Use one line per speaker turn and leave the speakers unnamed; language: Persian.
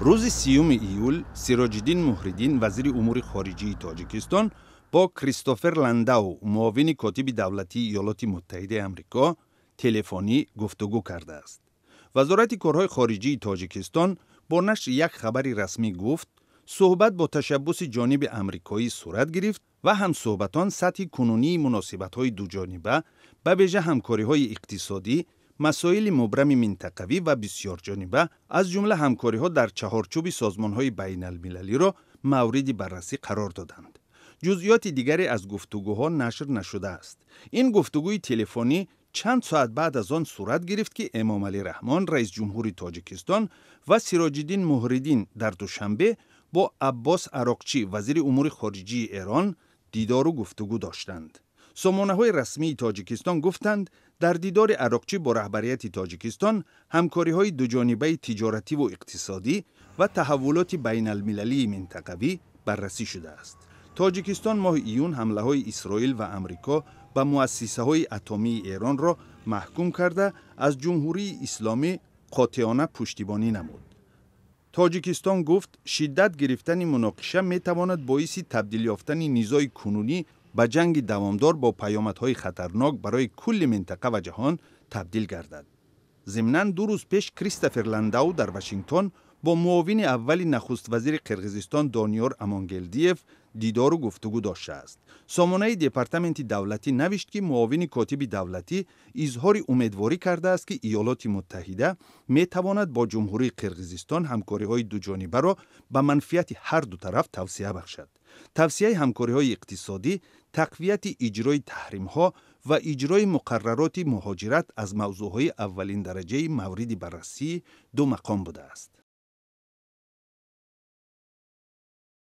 روز 30 ایول سیراج‌الدین مهریدین وزیر امور خارجه تاجیکستان با کریستوفر لنداو معاون کاتب دولتی ایالات متحده آمریکا تلفنی گفتگو کرده است. وزارت کارهای خارجه تاجیکستان با نشر یک خبر رسمی گفت صحبت با تشبث جانب آمریکایی صورت گرفت و هم صحبتان سطح کنونی مناسبت‌های دوجانبه به ویژه همکاری‌های اقتصادی، مسائل مبرم منطقوی و بسیار جانبه از جمله همکاری‌ها در چهارچوب سازمان‌های بین‌المللی را مورد بررسی قرار دادند. جزئیات دیگری از گفتگوها نشر نشده است. این گفتگوی تلفنی چند ساعت بعد از آن صورت گرفت که امامعلی رحمان رئیس جمهور تاجیکستان و سیراج‌الدین مهریدین در دوشنبه با عباس عراقچی وزیر امور خارجه ایران دیدار و گفتگو داشتند. سامانه‌های رسمی تاجیکستان گفتند در دیدار عراقچی با رهبریت تاجیکستان همکاری‌های دوجانبه تجارتی و اقتصادی و تحولات بین‌المللی منطقوی بررسی شده است. تاجیکستان ماه ایون حمله‌های اسرائیل و آمریکا به مؤسسه‌های اتمی ایران را محکوم کرده از جمهوری اسلامی قاطعانه پشتیبانی نمود. تاجیکستان گفت شدت گرفتن مناقشه می‌تواند باعث تبدیل یافتن نیزهای کنونی به جنگ دوامدار با پیامدهای خطرناک برای کل منطقه و جهان تبدیل گردد. ضمناً 2 روز پیش کریستوفر لنداو در واشنگتن با معاون اول نخست وزیر قرقیزستان دانیار امانگلدیف دیدار و گفتگو داشته است. سامانه دپارتمنت دولتی نوشت که معاون کاتب دولتی اظهار امیدواری کرده است که ایالات متحده می تواند با جمهوری قرقیزستان همکاری‌های دوجانبه را به منفعت هر دو طرف توسعه بخشد. توسعه همکاری‌های اقتصادی، تقویت اجرای تحریم‌ها و اجرای مقررات مهاجرت از موضوعهای اولین درجه مورد بررسی دو مقام بوده است.